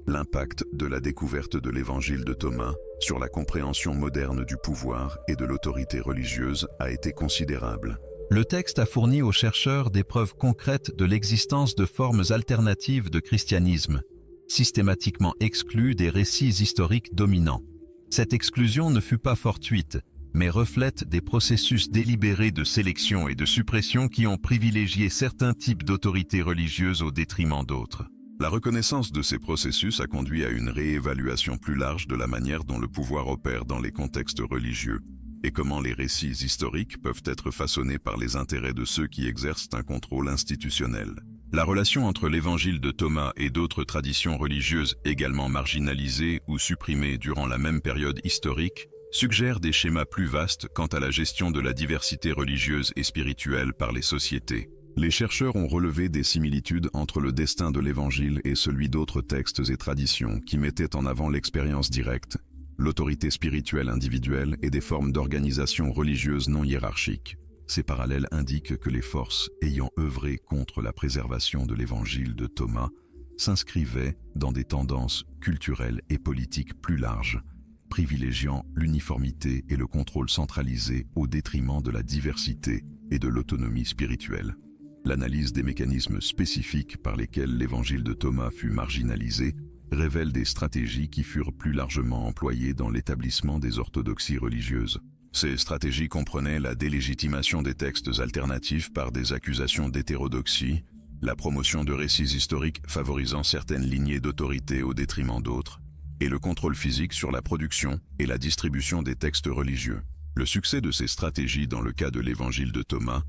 L'impact de la découverte de l'Évangile de Thomas sur la compréhension moderne du pouvoir et de l'autorité religieuse a été considérable. Le texte a fourni aux chercheurs des preuves concrètes de l'existence de formes alternatives de christianisme, systématiquement exclues des récits historiques dominants. Cette exclusion ne fut pas fortuite, mais reflète des processus délibérés de sélection et de suppression qui ont privilégié certains types d'autorités religieuses au détriment d'autres. La reconnaissance de ces processus a conduit à une réévaluation plus large de la manière dont le pouvoir opère dans les contextes religieux et comment les récits historiques peuvent être façonnés par les intérêts de ceux qui exercent un contrôle institutionnel. La relation entre l'Évangile de Thomas et d'autres traditions religieuses également marginalisées ou supprimées durant la même période historique suggère des schémas plus vastes quant à la gestion de la diversité religieuse et spirituelle par les sociétés. Les chercheurs ont relevé des similitudes entre le destin de l'Évangile et celui d'autres textes et traditions qui mettaient en avant l'expérience directe, l'autorité spirituelle individuelle et des formes d'organisation religieuse non hiérarchiques. Ces parallèles indiquent que les forces ayant œuvré contre la préservation de l'Évangile de Thomas s'inscrivaient dans des tendances culturelles et politiques plus larges, privilégiant l'uniformité et le contrôle centralisé au détriment de la diversité et de l'autonomie spirituelle. L'analyse des mécanismes spécifiques par lesquels l'Évangile de Thomas fut marginalisé révèle des stratégies qui furent plus largement employées dans l'établissement des orthodoxies religieuses. Ces stratégies comprenaient la délégitimation des textes alternatifs par des accusations d'hétérodoxie, la promotion de récits historiques favorisant certaines lignées d'autorité au détriment d'autres, et le contrôle physique sur la production et la distribution des textes religieux. Le succès de ces stratégies dans le cas de l'Évangile de Thomas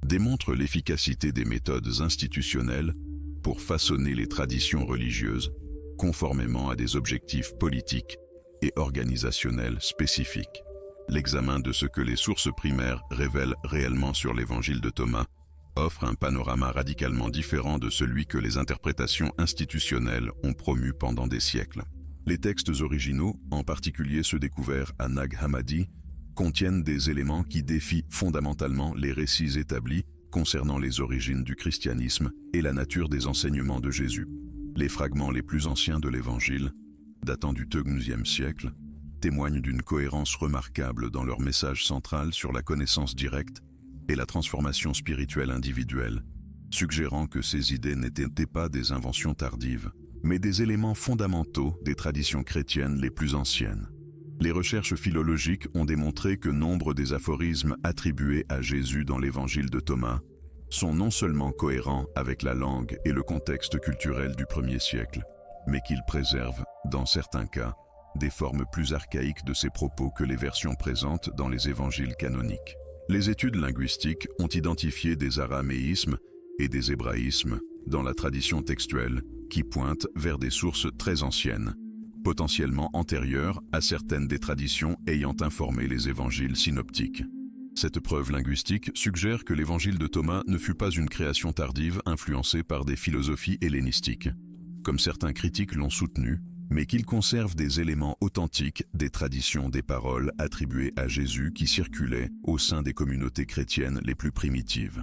démontre l'efficacité des méthodes institutionnelles pour façonner les traditions religieuses conformément à des objectifs politiques et organisationnels spécifiques. L'examen de ce que les sources primaires révèlent réellement sur l'Évangile de Thomas offre un panorama radicalement différent de celui que les interprétations institutionnelles ont promu pendant des siècles. Les textes originaux, en particulier ceux découverts à Nag Hammadi, contiennent des éléments qui défient fondamentalement les récits établis concernant les origines du christianisme et la nature des enseignements de Jésus. Les fragments les plus anciens de l'Évangile, datant du XIIe siècle, témoignent d'une cohérence remarquable dans leur message central sur la connaissance directe et la transformation spirituelle individuelle, suggérant que ces idées n'étaient pas des inventions tardives, mais des éléments fondamentaux des traditions chrétiennes les plus anciennes. Les recherches philologiques ont démontré que nombre des aphorismes attribués à Jésus dans l'Évangile de Thomas sont non seulement cohérents avec la langue et le contexte culturel du 1er siècle, mais qu'ils préservent, dans certains cas, des formes plus archaïques de ces propos que les versions présentes dans les évangiles canoniques. Les études linguistiques ont identifié des araméismes et des hébraïsmes dans la tradition textuelle qui pointent vers des sources très anciennes, potentiellement antérieures à certaines des traditions ayant informé les évangiles synoptiques. Cette preuve linguistique suggère que l'évangile de Thomas ne fut pas une création tardive influencée par des philosophies hellénistiques, comme certains critiques l'ont soutenu, mais qu'il conserve des éléments authentiques des traditions des paroles attribuées à Jésus qui circulaient au sein des communautés chrétiennes les plus primitives.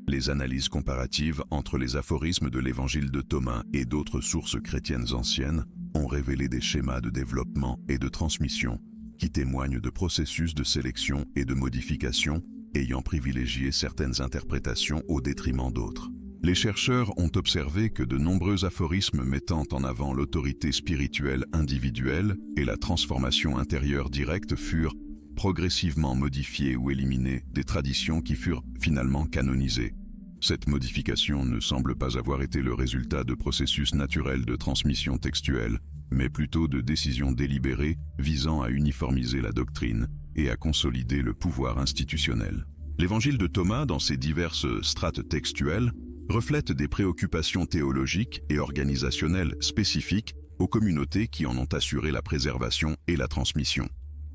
Les analyses comparatives entre les aphorismes de l'évangile de Thomas et d'autres sources chrétiennes anciennes ont révélé des schémas de développement et de transmission qui témoignent de processus de sélection et de modification ayant privilégié certaines interprétations au détriment d'autres. Les chercheurs ont observé que de nombreux aphorismes mettant en avant l'autorité spirituelle individuelle et la transformation intérieure directe furent progressivement modifiés ou éliminés des traditions qui furent finalement canonisées. Cette modification ne semble pas avoir été le résultat de processus naturels de transmission textuelle, mais plutôt de décisions délibérées visant à uniformiser la doctrine et à consolider le pouvoir institutionnel. L'évangile de Thomas, dans ses diverses strates textuelles, reflète des préoccupations théologiques et organisationnelles spécifiques aux communautés qui en ont assuré la préservation et la transmission.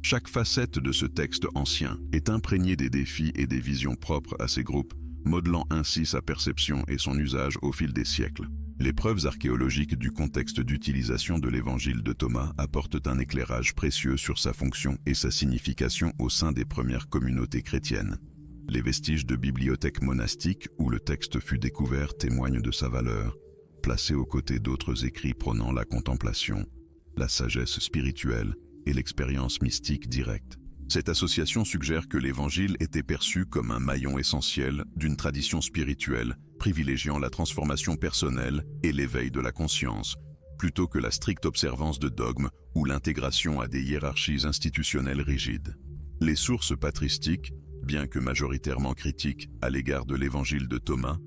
Chaque facette de ce texte ancien est imprégnée des défis et des visions propres à ces groupes, modelant ainsi sa perception et son usage au fil des siècles. Les preuves archéologiques du contexte d'utilisation de l'évangile de Thomas apportent un éclairage précieux sur sa fonction et sa signification au sein des premières communautés chrétiennes. Les vestiges de bibliothèques monastiques où le texte fut découvert témoignent de sa valeur, placé aux côtés d'autres écrits prônant la contemplation, la sagesse spirituelle et l'expérience mystique directe. Cette association suggère que l'Évangile était perçu comme un maillon essentiel d'une tradition spirituelle, privilégiant la transformation personnelle et l'éveil de la conscience, plutôt que la stricte observance de dogmes ou l'intégration à des hiérarchies institutionnelles rigides. Les sources patristiques, bien que majoritairement critiques à l'égard de l'Évangile de Thomas,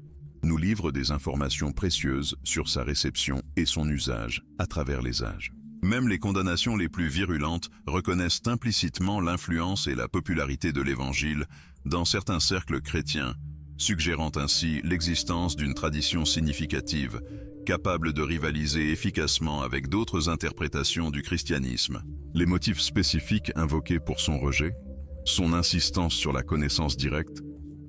nous livrent des informations précieuses sur sa réception et son usage à travers les âges. Même les condamnations les plus virulentes reconnaissent implicitement l'influence et la popularité de l'Évangile dans certains cercles chrétiens, suggérant ainsi l'existence d'une tradition significative, capable de rivaliser efficacement avec d'autres interprétations du christianisme. Les motifs spécifiques invoqués pour son rejet, son insistance sur la connaissance directe,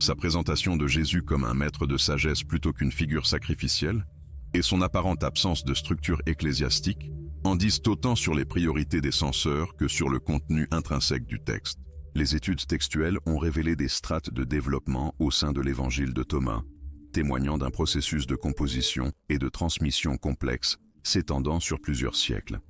Sa présentation de Jésus comme un maître de sagesse plutôt qu'une figure sacrificielle, et son apparente absence de structure ecclésiastique, en disent autant sur les priorités des censeurs que sur le contenu intrinsèque du texte. Les études textuelles ont révélé des strates de développement au sein de l'évangile de Thomas, témoignant d'un processus de composition et de transmission complexe s'étendant sur plusieurs siècles.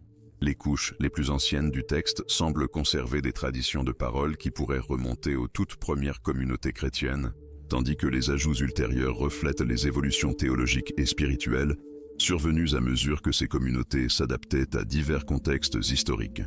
Les couches les plus anciennes du texte semblent conserver des traditions de parole qui pourraient remonter aux toutes premières communautés chrétiennes, tandis que les ajouts ultérieurs reflètent les évolutions théologiques et spirituelles survenues à mesure que ces communautés s'adaptaient à divers contextes historiques.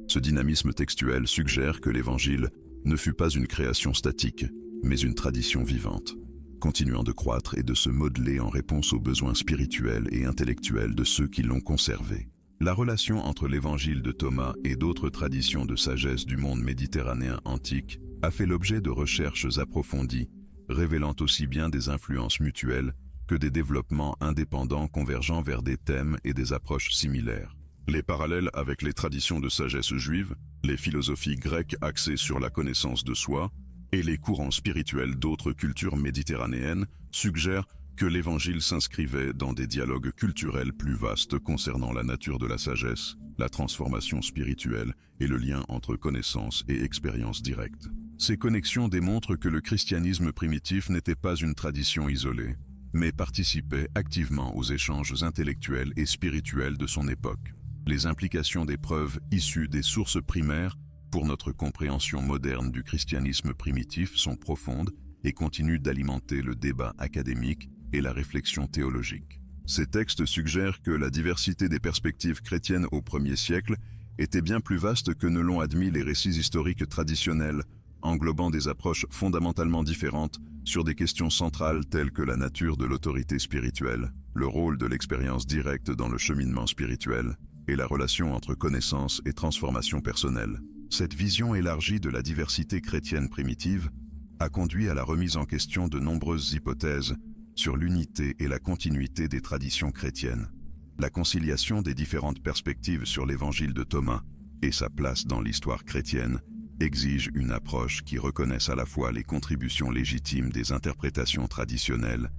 Ce dynamisme textuel suggère que l'Évangile ne fut pas une création statique, mais une tradition vivante, continuant de croître et de se modeler en réponse aux besoins spirituels et intellectuels de ceux qui l'ont conservé. La relation entre l'Évangile de Thomas et d'autres traditions de sagesse du monde méditerranéen antique a fait l'objet de recherches approfondies, révélant aussi bien des influences mutuelles que des développements indépendants convergeant vers des thèmes et des approches similaires. Les parallèles avec les traditions de sagesse juives, les philosophies grecques axées sur la connaissance de soi et les courants spirituels d'autres cultures méditerranéennes suggèrent que l'Évangile s'inscrivait dans des dialogues culturels plus vastes concernant la nature de la sagesse, la transformation spirituelle et le lien entre connaissance et expérience directe. Ces connexions démontrent que le christianisme primitif n'était pas une tradition isolée, mais participait activement aux échanges intellectuels et spirituels de son époque. Les implications des preuves issues des sources primaires pour notre compréhension moderne du christianisme primitif sont profondes et continuent d'alimenter le débat académique et la réflexion théologique. Ces textes suggèrent que la diversité des perspectives chrétiennes au 1er siècle était bien plus vaste que ne l'ont admis les récits historiques traditionnels, englobant des approches fondamentalement différentes sur des questions centrales telles que la nature de l'autorité spirituelle, le rôle de l'expérience directe dans le cheminement spirituel, et la relation entre connaissance et transformation personnelle. Cette vision élargie de la diversité chrétienne primitive a conduit à la remise en question de nombreuses hypothèses sur l'unité et la continuité des traditions chrétiennes. La conciliation des différentes perspectives sur l'évangile de Thomas et sa place dans l'histoire chrétienne exige une approche qui reconnaisse à la fois les contributions légitimes des interprétations traditionnelles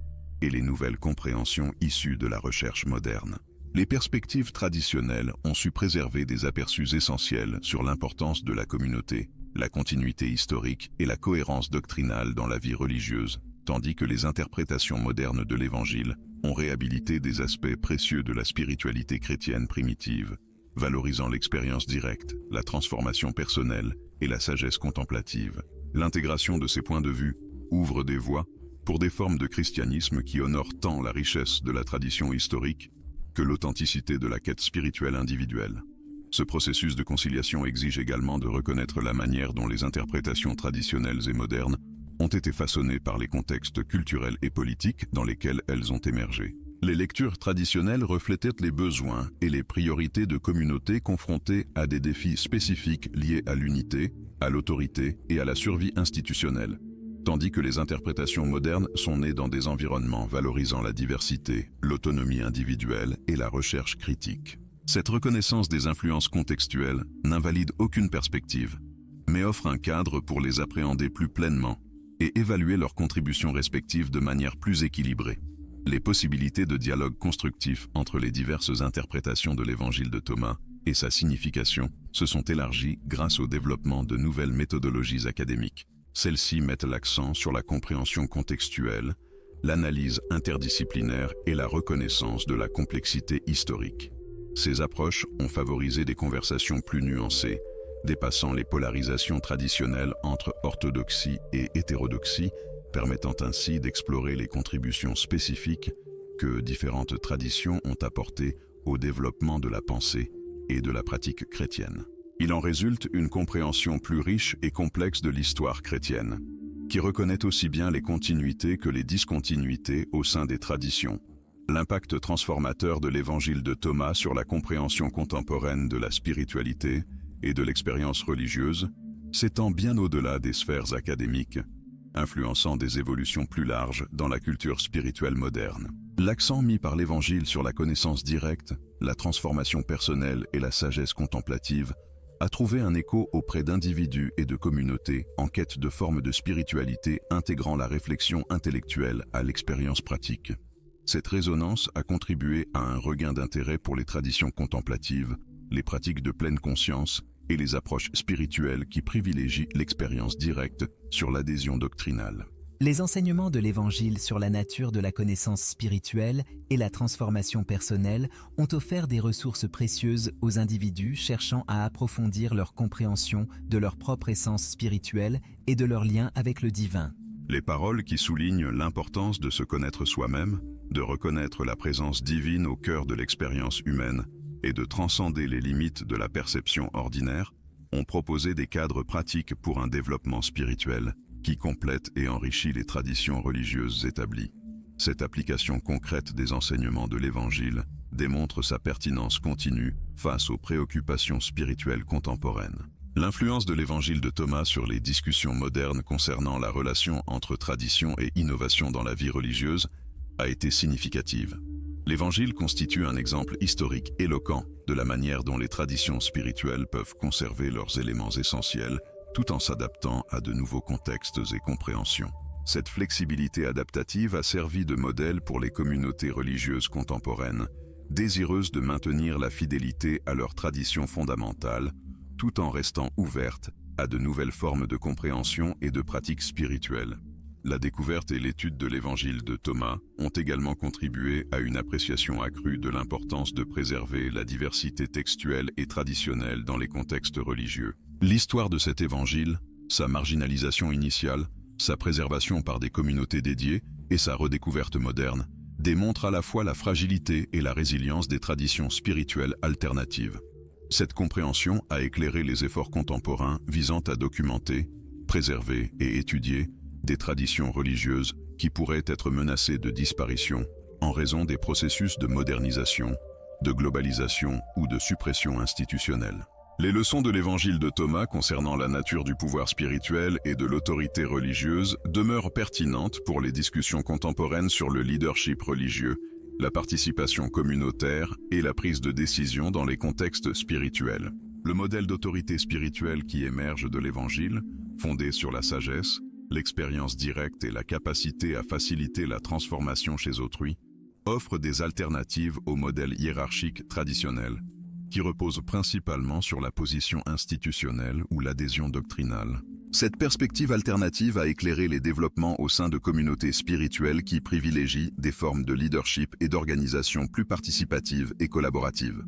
et les nouvelles compréhensions issues de la recherche moderne. Les perspectives traditionnelles ont su préserver des aperçus essentiels sur l'importance de la communauté, la continuité historique et la cohérence doctrinale dans la vie religieuse, tandis que les interprétations modernes de l'Évangile ont réhabilité des aspects précieux de la spiritualité chrétienne primitive, valorisant l'expérience directe, la transformation personnelle et la sagesse contemplative. L'intégration de ces points de vue ouvre des voies pour des formes de christianisme qui honorent tant la richesse de la tradition historique que l'authenticité de la quête spirituelle individuelle. Ce processus de conciliation exige également de reconnaître la manière dont les interprétations traditionnelles et modernes ont été façonnées par les contextes culturels et politiques dans lesquels elles ont émergé. Les lectures traditionnelles reflétaient les besoins et les priorités de communautés confrontées à des défis spécifiques liés à l'unité, à l'autorité et à la survie institutionnelle, tandis que les interprétations modernes sont nées dans des environnements valorisant la diversité, l'autonomie individuelle et la recherche critique. Cette reconnaissance des influences contextuelles n'invalide aucune perspective, mais offre un cadre pour les appréhender plus pleinement et évaluer leurs contributions respectives de manière plus équilibrée. Les possibilités de dialogue constructif entre les diverses interprétations de l'évangile de Thomas et sa signification se sont élargies grâce au développement de nouvelles méthodologies académiques. Celles-ci mettent l'accent sur la compréhension contextuelle, l'analyse interdisciplinaire et la reconnaissance de la complexité historique. Ces approches ont favorisé des conversations plus nuancées, dépassant les polarisations traditionnelles entre orthodoxie et hétérodoxie, permettant ainsi d'explorer les contributions spécifiques que différentes traditions ont apportées au développement de la pensée et de la pratique chrétienne. Il en résulte une compréhension plus riche et complexe de l'histoire chrétienne, qui reconnaît aussi bien les continuités que les discontinuités au sein des traditions. L'impact transformateur de l'évangile de Thomas sur la compréhension contemporaine de la spiritualité et de l'expérience religieuse s'étend bien au-delà des sphères académiques, influençant des évolutions plus larges dans la culture spirituelle moderne. L'accent mis par l'Évangile sur la connaissance directe, la transformation personnelle et la sagesse contemplative a trouvé un écho auprès d'individus et de communautés en quête de formes de spiritualité intégrant la réflexion intellectuelle à l'expérience pratique. Cette résonance a contribué à un regain d'intérêt pour les traditions contemplatives, les pratiques de pleine conscience et les approches spirituelles qui privilégient l'expérience directe sur l'adhésion doctrinale. Les enseignements de l'Évangile sur la nature de la connaissance spirituelle et la transformation personnelle ont offert des ressources précieuses aux individus cherchant à approfondir leur compréhension de leur propre essence spirituelle et de leur lien avec le divin. Les paroles qui soulignent l'importance de se connaître soi-même, de reconnaître la présence divine au cœur de l'expérience humaine et de transcender les limites de la perception ordinaire, ont proposé des cadres pratiques pour un développement spirituel qui complète et enrichit les traditions religieuses établies. Cette application concrète des enseignements de l'Évangile démontre sa pertinence continue face aux préoccupations spirituelles contemporaines. L'influence de l'Évangile de Thomas sur les discussions modernes concernant la relation entre tradition et innovation dans la vie religieuse a été significative. L'Évangile constitue un exemple historique éloquent de la manière dont les traditions spirituelles peuvent conserver leurs éléments essentiels tout en s'adaptant à de nouveaux contextes et compréhensions. Cette flexibilité adaptative a servi de modèle pour les communautés religieuses contemporaines, désireuses de maintenir la fidélité à leurs traditions fondamentales, tout en restant ouvertes à de nouvelles formes de compréhension et de pratiques spirituelles. La découverte et l'étude de l'Évangile de Thomas ont également contribué à une appréciation accrue de l'importance de préserver la diversité textuelle et traditionnelle dans les contextes religieux. L'histoire de cet évangile, sa marginalisation initiale, sa préservation par des communautés dédiées et sa redécouverte moderne démontrent à la fois la fragilité et la résilience des traditions spirituelles alternatives. Cette compréhension a éclairé les efforts contemporains visant à documenter, préserver et étudier des traditions religieuses qui pourraient être menacées de disparition en raison des processus de modernisation, de globalisation ou de suppression institutionnelle. Les leçons de l'Évangile de Thomas concernant la nature du pouvoir spirituel et de l'autorité religieuse demeurent pertinentes pour les discussions contemporaines sur le leadership religieux, la participation communautaire et la prise de décision dans les contextes spirituels. Le modèle d'autorité spirituelle qui émerge de l'Évangile, fondé sur la sagesse, l'expérience directe et la capacité à faciliter la transformation chez autrui, offre des alternatives au modèle hiérarchique traditionnel, qui repose principalement sur la position institutionnelle ou l'adhésion doctrinale. Cette perspective alternative a éclairé les développements au sein de communautés spirituelles qui privilégient des formes de leadership et d'organisation plus participatives et collaboratives.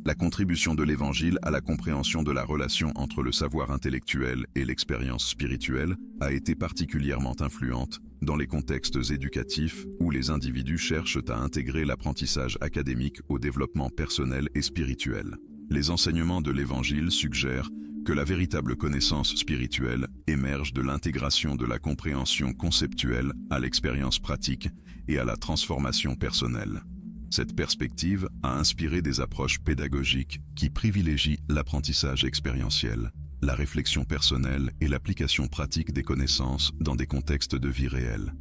La contribution de l'Évangile à la compréhension de la relation entre le savoir intellectuel et l'expérience spirituelle a été particulièrement influente dans les contextes éducatifs où les individus cherchent à intégrer l'apprentissage académique au développement personnel et spirituel. Les enseignements de l'Évangile suggèrent que la véritable connaissance spirituelle émerge de l'intégration de la compréhension conceptuelle à l'expérience pratique et à la transformation personnelle. Cette perspective a inspiré des approches pédagogiques qui privilégient l'apprentissage expérientiel, la réflexion personnelle et l'application pratique des connaissances dans des contextes de vie réelle.